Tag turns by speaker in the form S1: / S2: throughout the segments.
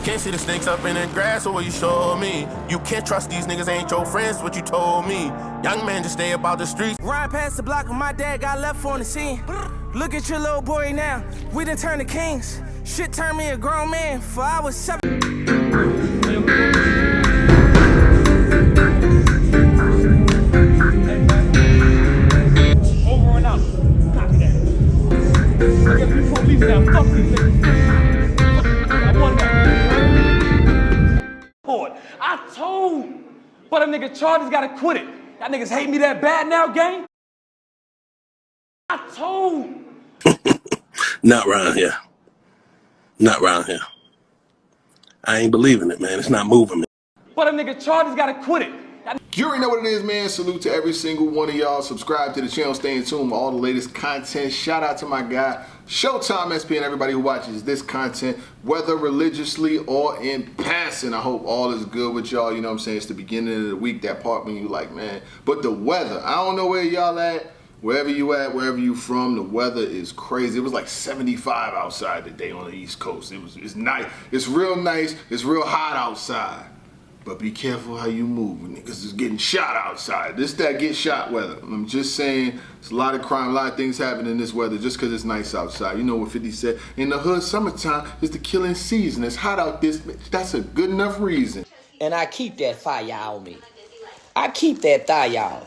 S1: Can't see the snakes up in the grass, or what you showed me. You can't trust these niggas, ain't your friends, what you told me. Young man, just stay about the streets.
S2: Ride past the block when my dad got left on the scene. Look at your little boy now, we done turned to kings. Shit turned me a grown man, for I was 7.
S3: Over and out. Copy that. Look at the police now, fuck these niggas. I won that. I told, but a nigga Chargers gotta quit it. Y'all niggas hate me that bad now, gang? I told.
S4: Not around here. Not around here. I ain't believing it, man. It's not moving me.
S3: But a nigga Chargers gotta quit it.
S5: You already know what it is, man. Salute to every single one of y'all. Subscribe to the channel. Stay in tune with all the latest content. Shout out to my guy, Showtime SP, and everybody who watches this content, whether religiously or in passing. I hope all is good with y'all. You know what I'm saying? It's the beginning of the week, that part when you like, man. But the weather, I don't know where y'all at. Wherever you at, wherever you from, the weather is crazy. It was like 75 outside today on the East Coast. It's nice. It's real nice. It's real hot outside. But be careful how you move. Niggas is getting shot outside. This, that, get shot weather. I'm just saying, there's a lot of crime, a lot of things happening in this weather just because it's nice outside. You know what 50 said? In the hood, summertime is the killing season. It's hot out this. That's a good enough reason.
S6: And I keep that fire on me. I keep that thigh, y'all.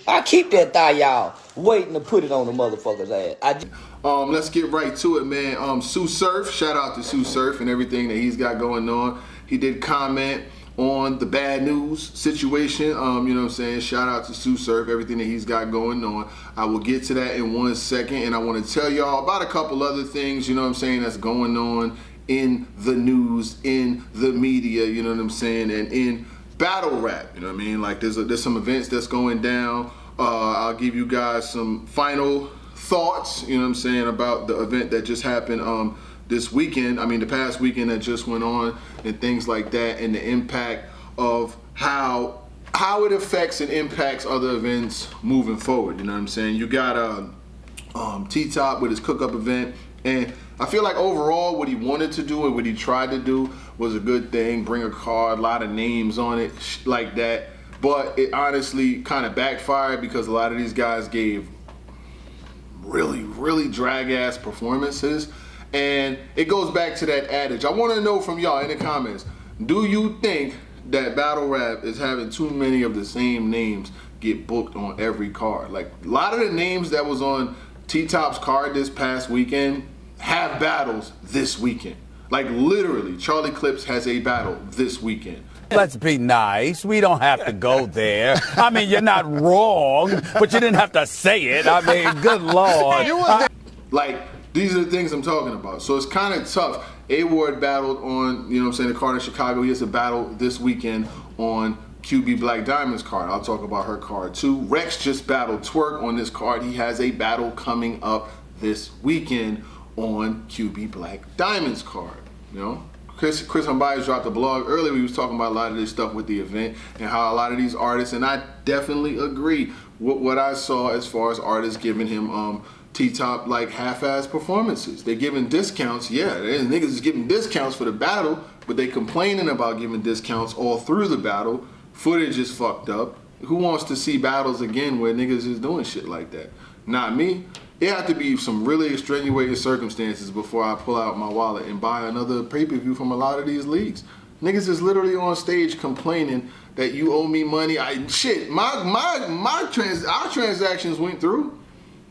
S6: I keep that thigh, y'all, waiting to put it on the motherfucker's ass.
S5: Let's get right to it, man. Sue Surf, shout out to Sue Surf and everything that he's got going on. He did comment on the bad news situation. You know what I'm saying? Shout out to Sue Surf, everything that he's got going on. I will get to that in 1 second, and I want to tell y'all about a couple other things, you know what I'm saying, that's going on in the news, in the media, you know what I'm saying, and in battle rap, you know what I mean? Like there's some events that's going down. I'll give you guys some final thoughts, you know what I'm saying, about the event that just happened this weekend. I mean, the past weekend that just went on, and things like that, and the impact of how it affects and impacts other events moving forward. You know what I'm saying? You got T-Top with his cook-up event, and I feel like overall what he wanted to do and what he tried to do was a good thing. Bring a card, a lot of names on it, like that. But it honestly kind of backfired because a lot of these guys gave really, really drag-ass performances. And it goes back to that adage. I want to know from y'all in the comments, do you think that battle rap is having too many of the same names get booked on every card? Like, a lot of the names that was on T-Top's card this past weekend have battles this weekend. Like, literally, Charlie Clips has a battle this weekend.
S7: Let's be nice. We don't have to go there. I mean, you're not wrong, but you didn't have to say it. I mean, good Lord.
S5: Like, these are the things I'm talking about. So it's kind of tough. A-Ward battled on, you know what I'm saying, the card in Chicago. He has a battle this weekend on QB Blackdiamond's card. I'll talk about her card too. Rex just battled Twerk on this card. He has a battle coming up this weekend on QB Blackdiamond's card, you know? Chris Humbias dropped a blog earlier. We was talking about a lot of this stuff with the event and how a lot of these artists, and I definitely agree with what I saw as far as artists giving him T-Top like half-ass performances. They're giving discounts, yeah, niggas is giving discounts for the battle, but they complaining about giving discounts all through the battle. Footage is fucked up. Who wants to see battles again where niggas is doing shit like that? Not me. It had to be some really extenuating circumstances before I pull out my wallet and buy another pay-per-view from a lot of these leagues. Niggas is literally on stage complaining that you owe me money. Our transactions went through.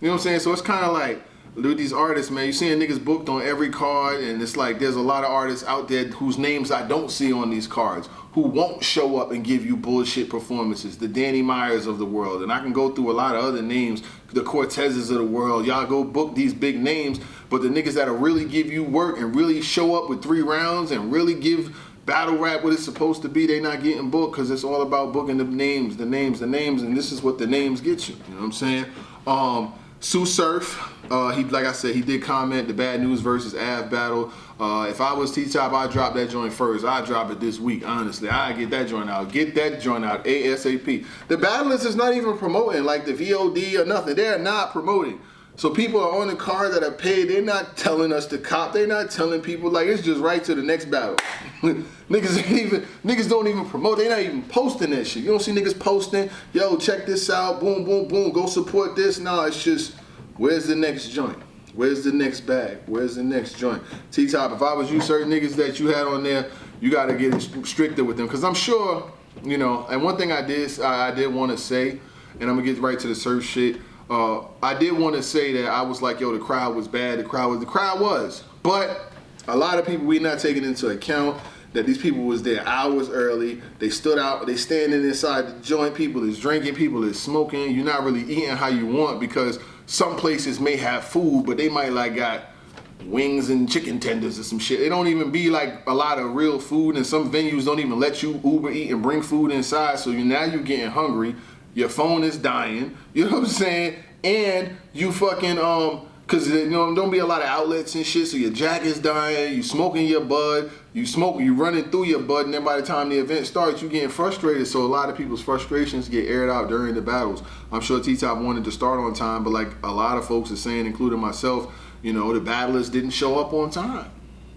S5: You know what I'm saying? So it's kind of like, dude, these artists, man, you seeing niggas booked on every card, and it's like there's a lot of artists out there whose names I don't see on these cards, who won't show up and give you bullshit performances. The Danny Myers of the world, and I can go through a lot of other names, the Cortezes of the world. Y'all go book these big names, but the niggas that'll really give you work and really show up with 3 rounds and really give battle rap what it's supposed to be, they not getting booked because it's all about booking the names, and this is what the names get you. You know what I'm saying? Sue Surf, like I said, he did comment the Bad News versus Av battle. If I was T-Top, I'd drop that joint first. I'd drop it this week, honestly. I'd get that joint out. Get that joint out ASAP. The battlers is not even promoting like the VOD or nothing. They're not promoting. So people are on the card that are paid. They're not telling us to cop. They're not telling people, like, it's just right to the next battle. Niggas don't even promote. They're not even posting that shit. You don't see niggas posting, yo, check this out, boom, boom, boom, go support this. No, it's just, where's the next joint? Where's the next bag? Where's the next joint? T-Top, if I was you, certain niggas that you had on there, you got to get stricter with them. Because I'm sure, you know, and one thing I did want to say, and I'm going to get right to the surf shit. I did want to say that I was like, yo, the crowd was bad. The crowd was. But a lot of people, we not taking into account that these people was there hours early. They stood out, they standing inside the joint. People is drinking, people is smoking. You're not really eating how you want because some places may have food, but they might like got wings and chicken tenders or some shit. It don't even be like a lot of real food, and some venues don't even let you Uber eat and bring food inside. So now you're getting hungry. Your phone is dying, you know what I'm saying? And you fucking, cause you know, don't be a lot of outlets and shit, so your jacket's dying, you smoking your bud, you running through your bud, and then by the time the event starts, you getting frustrated, so a lot of people's frustrations get aired out during the battles. I'm sure T-Top wanted to start on time, but like a lot of folks are saying, including myself, you know, the battlers didn't show up on time,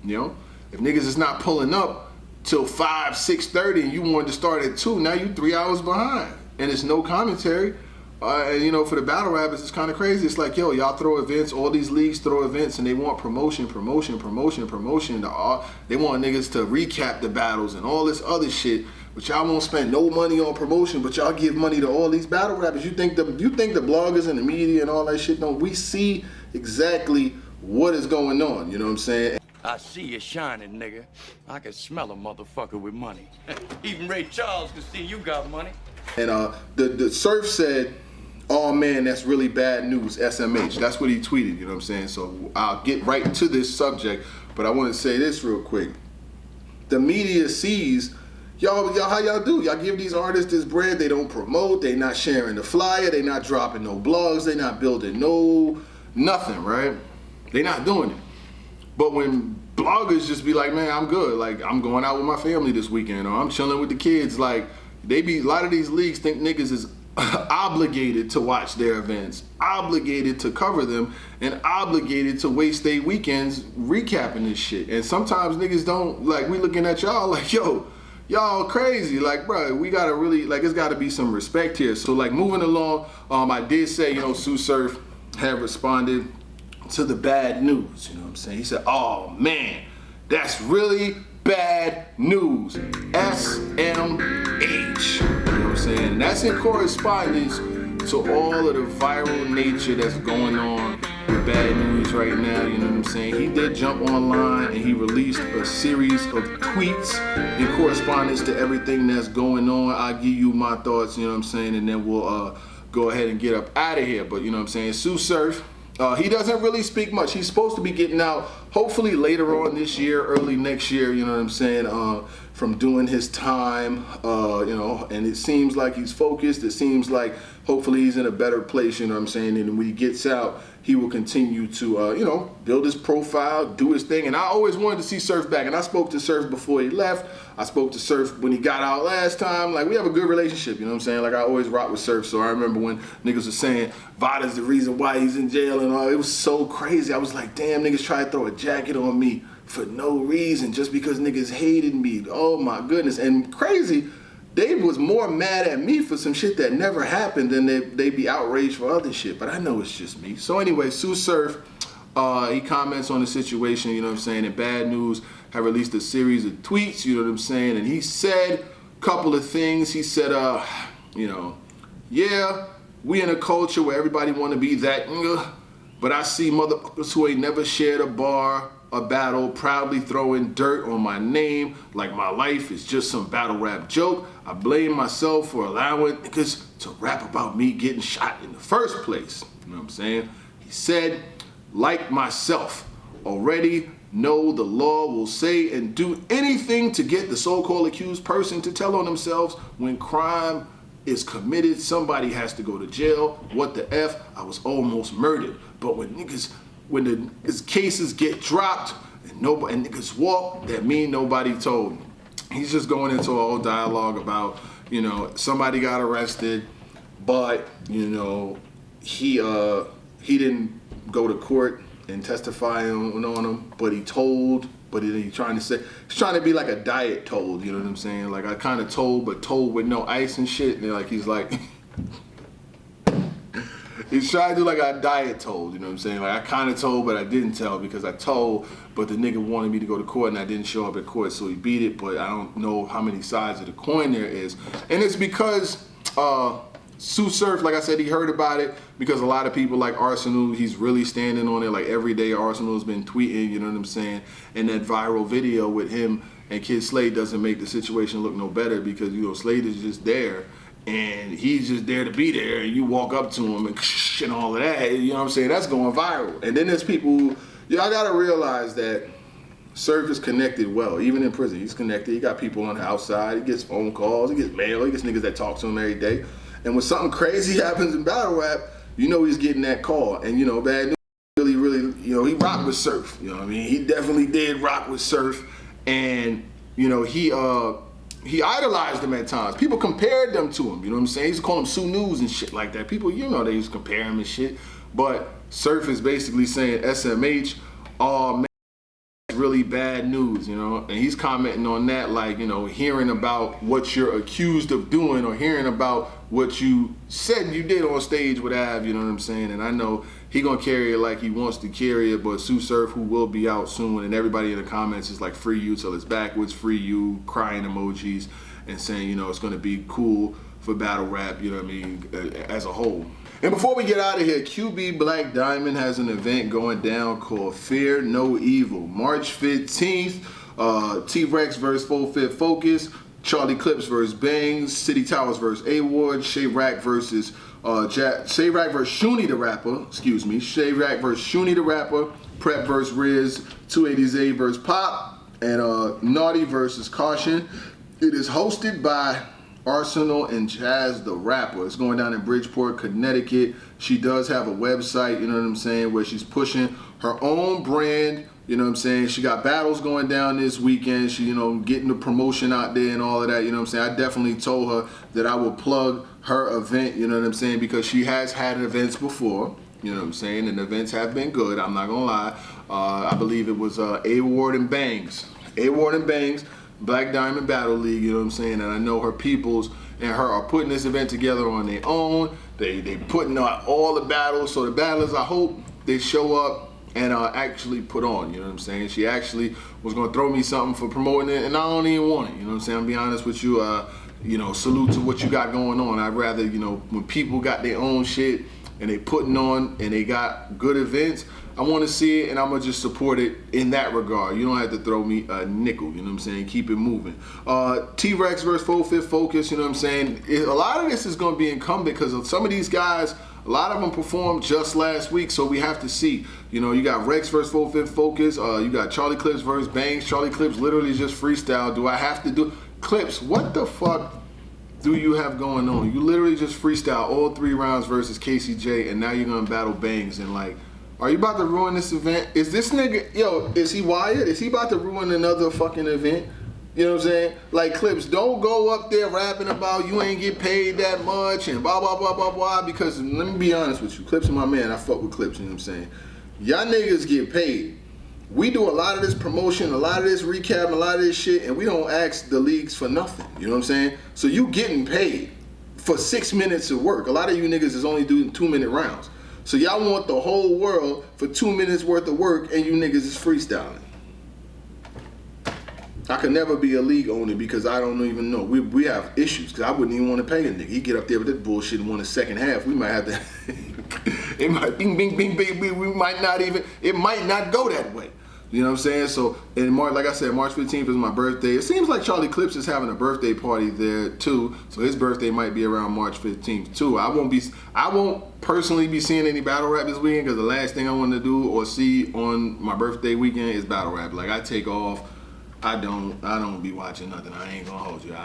S5: you know? If niggas is not pulling up till 5, 6:30 and you wanted to start at 2, now you 3 hours behind. And it's no commentary. And you know, for the battle rappers, it's kind of crazy. It's like, yo, y'all throw events, all these leagues throw events, and they want promotion. They want niggas to recap the battles and all this other shit, but y'all won't spend no money on promotion, but y'all give money to all these battle rappers. You think the bloggers and the media and all that shit don't? We see exactly what is going on, you know what I'm saying?
S8: I see you shining, nigga. I can smell a motherfucker with money. Even Ray Charles can see you got money.
S5: And the Surf said, oh man, that's really bad news, SMH. That's what he tweeted, you know what I'm saying? So I'll get right to this subject, but I want to say this real quick. The media sees, y'all how y'all do? Y'all give these artists this bread, they don't promote, they not sharing the flyer, they not dropping no blogs, they not building nothing, right? They not doing it. But when bloggers just be like, man, I'm good, like I'm going out with my family this weekend, or I'm chilling with the kids, like, a lot of these leagues think niggas is obligated to watch their events, obligated to cover them, and obligated to waste their weekends recapping this shit. And sometimes niggas don't, like, we looking at y'all like, yo, y'all crazy. Like, bro, we gotta really, like, it's gotta be some respect here. So, like, moving along, I did say, you know, Sue Surf had responded to the bad news, you know what I'm saying? He said, oh man, that's really bad news. SMH. You know what I'm saying? And that's in correspondence to all of the viral nature that's going on with bad news right now. You know what I'm saying? He did jump online and he released a series of tweets in correspondence to everything that's going on. I'll give you my thoughts, you know what I'm saying? And then we'll go ahead and get up out of here. But you know what I'm saying? Sue Surf. He doesn't really speak much. He's supposed to be getting out hopefully later on this year, early next year, you know what I'm saying, from doing his time, you know, and it seems like he's focused. It seems like hopefully he's in a better place, you know what I'm saying, and when he gets out, he will continue to, you know, build his profile, do his thing. And I always wanted to see Surf back, and I spoke to Surf before he left. I spoke to Surf when he got out last time. Like, we have a good relationship, you know what I'm saying? Like, I always rock with Surf, so I remember when niggas were saying Vada's the reason why he's in jail and all. It was so crazy. I was like, damn, niggas try to throw a jacket on me for no reason, just because niggas hated me. Oh my goodness. And crazy, they was more mad at me for some shit that never happened than they be outraged for other shit. But I know it's just me. So anyway, Sue Surf, he comments on the situation, you know what I'm saying, and Bad News have released a series of tweets, you know what I'm saying, and he said a couple of things. He said, you know, yeah, we in a culture where everybody want to be that nigga, but I see motherfuckers who ain't never shared a bar, a battle, proudly throwing dirt on my name like my life is just some battle rap joke. I blame myself for allowing niggas to rap about me getting shot in the first place. You know what I'm saying? He said, like myself, already know the law will say and do anything to get the so-called accused person to tell on themselves. When crime is committed, somebody has to go to jail. What the F? I was almost murdered. But when the cases get dropped and niggas walk, that mean nobody told me. He's just going into a whole dialogue about, you know, somebody got arrested, but, you know, he he didn't go to court and testify on him, but he told. But he's trying to be like a diet told, you know what I'm saying? Like I kind of told, but told with no ice and shit. And he's like, he's trying to do like a diet told, you know what I'm saying? Like I kind of told, but I didn't tell because I told, but the nigga wanted me to go to court and I didn't show up at court, so he beat it. But I don't know how many sides of the coin there is, and it's because Sue Surf, like I said, he heard about it because a lot of people like Arsenal, he's really standing on it. Like every day Arsenal's been tweeting, you know what I'm saying? And that viral video with him and Kid Slade doesn't make the situation look no better because, you know, Slade is just there and he's just there to be there and you walk up to him and all of that, you know what I'm saying? That's going viral. And then there's people who, y'all gotta realize that Surf is connected well, even in prison. He's connected, he got people on the outside, he gets phone calls, he gets mail, he gets niggas that talk to him every day. And when something crazy happens in battle rap, you know he's getting that call. And you know, Bad Newz really, you know, he rocked with Surf. You know what I mean? He definitely did rock with Surf. And, you know, he idolized him at times. People compared them to him, you know what I'm saying? He used to call him Sue Newz and shit like that. People, you know, they used to compare him and shit. But Surf is basically saying SMH, oh man, really bad news, you know, and he's commenting on that, like, you know, hearing about what you're accused of doing or hearing about what you said you did on stage with Av, you know what I'm saying? And I know he gonna carry it like he wants to carry it, but Sue Surf, who will be out soon, and everybody in the comments is like, free you till it's backwards, free you, crying emojis, and saying, you know, it's gonna be cool for battle rap, you know what I mean, as a whole. And before we get out of here, QB Blackdiamond has an event going down called Fear No Evil. March 15th, T-Rex versus Full Fit Focus, Charlie Clips versus Bangs, City Towers versus A-Ward, Shay-Rack versus Shay-Rack versus Shuni the Rapper, excuse me, Shay-Rack versus Shuni the Rapper, Prep versus Riz, 280Z versus Pop, and Naughty versus Caution. It is hosted by Arsenal and Jazz the Rapper. It's going down in Bridgeport, Connecticut. She does have a website, you know what I'm saying, where she's pushing her own brand, you know what I'm saying. She got battles going down this weekend. She, you know, getting the promotion out there and all of that, you know what I'm saying. I definitely told her that I would plug her event, you know what I'm saying, because she has had events before, you know what I'm saying, and the events have been good, I'm not gonna lie. I believe it was A-Ward and Bangs. A-Ward and Bangs, Blackdiamond Battle League, you know what I'm saying, and I know her peoples and her are putting this event together on their own. They putting out all the battles, so the battlers, I hope they show up and actually put on, you know what I'm saying. She actually was gonna throw me something for promoting it, and I don't even want it, you know what I'm saying. I'll be honest with you, you know, salute to what you got going on. I'd rather, you know, when people got their own shit and they putting on and they got good events, I want to see it and I'm gonna just support it in that regard. You don't have to throw me a nickel, you know what I'm saying? Keep it moving. T-Rex versus Full Fit Focus, you know what I'm saying? A lot of this is gonna be incumbent because some of these guys, a lot of them performed just last week, so we have to see. You know, you got Rex versus Full Fit Focus, you got Charlie Clips versus Bangs. Charlie Clips literally just freestyle. Do I have to do Clips? What the fuck do you have going on? You literally just freestyle all 3 rounds versus KCJ, and now you're gonna battle Bangs, and like, are you about to ruin this event? Is this nigga, yo, is he wired? Is he about to ruin another fucking event? You know what I'm saying? Like, Clips, don't go up there rapping about you ain't get paid that much and blah, blah, blah, blah, blah, because let me be honest with you. Clips is my man. I fuck with Clips, you know what I'm saying? Y'all niggas get paid. We do a lot of this promotion, a lot of this recap, a lot of this shit, and we don't ask the leagues for nothing. You know what I'm saying? So you getting paid for 6 minutes of work. A lot of you niggas is only doing 2-minute rounds. So y'all want the whole world for 2 minutes worth of work and you niggas is freestyling. I could never be a league owner because I don't even know. We have issues because I wouldn't even want to pay a nigga. He get up there with that bullshit and want a second half. We might have to, it might bing, bing, bing, bing, bing. We might not even, it might not go that way. You know what I'm saying? So, in March, like I said, March 15th is my birthday. It seems like Charlie Clips is having a birthday party there too. So his birthday might be around March 15th too. I won't personally be seeing any battle rap this weekend because the last thing I want to do or see on my birthday weekend is battle rap. Like I take off. I don't be watching nothing. I ain't gonna hold you.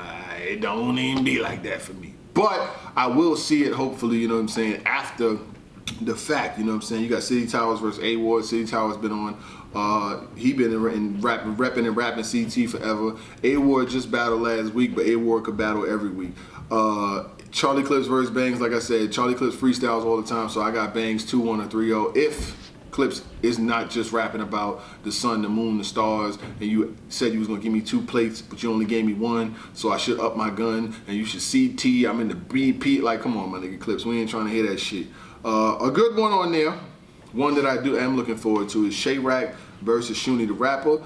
S5: It don't even be like that for me. But I will see it hopefully, you know what I'm saying, after the fact, you know what I'm saying? You got City Towers versus A-Ward. City Towers been on. He been in repping and rapping CT forever. A-Ward just battled last week, but A-Ward could battle every week. Charlie Clips versus Bangs, like I said, Charlie Clips freestyles all the time, so I got Bangs 2-1 or 3-0. If Clips is not just rapping about the sun, the moon, the stars, and you said you was gonna give me 2 plates, but you only gave me 1, so I should up my gun, and you should CT, I'm in the BP, like, come on, my nigga Clips, we ain't trying to hear that shit. A good one on there, one that I am looking forward to, is Shay-Rack versus Shuni the rapper.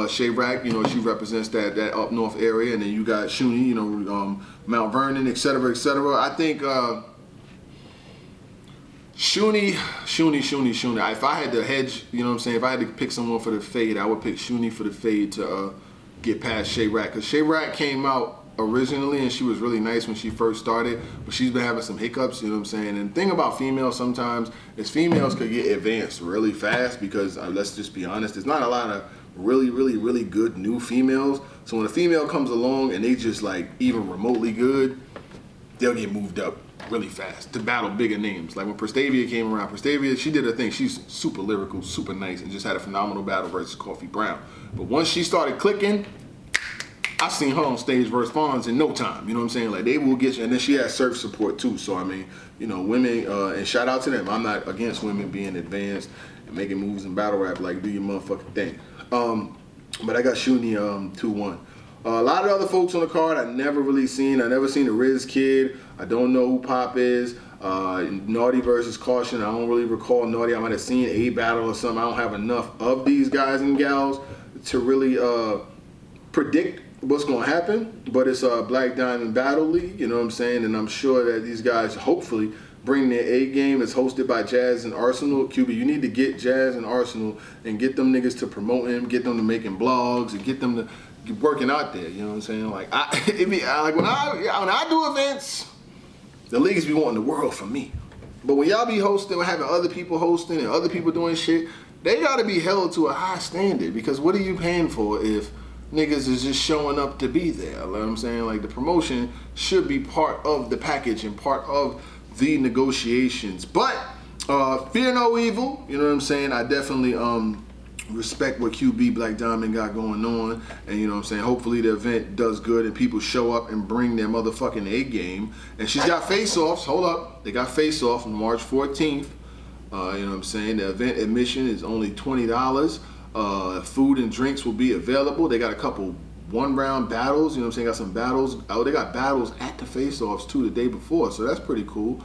S5: Shay-Rack, you know, she represents that up north area, and then you got Shuni, you know, Mount Vernon, etc., etc. I think Shuni. If I had to hedge, you know what I'm saying, if I had to pick someone for the fade, I would pick Shuni for the fade to get past Shay-Rack. Because Shay-Rack came out originally and she was really nice when she first started, but she's been having some hiccups, you know what I'm saying? And the thing about females sometimes is females could get advanced really fast because, let's just be honest, there's not a lot of really good new females. So when a female comes along and they just like even remotely good, they'll get moved up really fast to battle bigger names. Like when Prestavia came around, Prestavia, she did her thing. She's super lyrical, super nice, and just had a phenomenal battle versus Coffee Brown. But once she started clicking, I seen her on stage versus Fonz in no time. You know what I'm saying? Like they will get you, and then she has surf support too. So I mean, you know, women, and shout out to them. I'm not against women being advanced and making moves in battle rap. Like do your motherfucking thing. But I got Shuni 2-1. A lot of other folks on the card I never really seen. I never seen the Riz Kid. I don't know who Pop is. Naughty versus Caution. I don't really recall Naughty. I might have seen a battle or something. I don't have enough of these guys and gals to really predict what's gonna happen. But it's a Black Diamond Battle League, you know what I'm saying? And I'm sure that these guys hopefully bring their A game. It's hosted by Jazz and Arsenal. QB, you need to get Jazz and Arsenal and get them niggas to promote him, get them to making blogs, and get them to working out there, you know what I'm saying? Like when I do events, the leagues be wanting the world from me. But when y'all be hosting, having other people hosting and other people doing shit, they gotta be held to a high standard, because what are you paying for if niggas is just showing up to be there? You know what I'm saying? Like the promotion should be part of the package and part of the negotiations. But fear no evil, you know what I'm saying? I definitely respect what QB Black Diamond got going on, and you know what I'm saying, hopefully the event does good and people show up and bring their motherfucking A game. And she's got face-offs, hold up, they got face-off on March 14th. You know what I'm saying, the event admission is only $20. Food and drinks will be available. They got a couple one-round battles, you know what I'm saying, got some battles. Oh, they got battles at the face-offs too the day before, so that's pretty cool.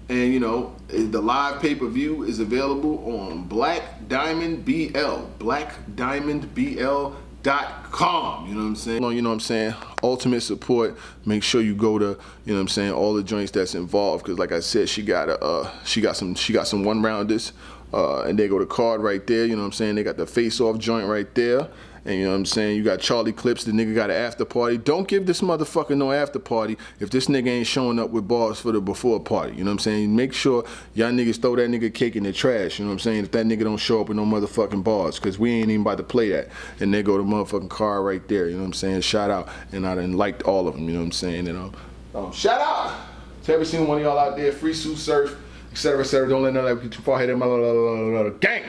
S5: And you know, the live pay-per-view is available on Blackdiamond BL, blackdiamondbl.com. You know what I'm saying? You know what I'm saying? Ultimate support. Make sure you go to, you know what I'm saying, all the joints that's involved, because like I said, she got some one-rounders, and they go to card right there. You know what I'm saying? They got the face-off joint right there. And you know what I'm saying? You got Charlie Clips, the nigga got an after party. Don't give this motherfucker no after party if this nigga ain't showing up with bars for the before party. You know what I'm saying? Make sure y'all niggas throw that nigga cake in the trash. You know what I'm saying? If that nigga don't show up with no motherfucking bars, because we ain't even about to play that. And they go to motherfucking car right there. You know what I'm saying? Shout out. And I done liked all of them. You know what I'm saying? And shout out to every single one of y'all out there. Free Sue Surf, etc., etc. Don't let none of that get too far ahead of my gang.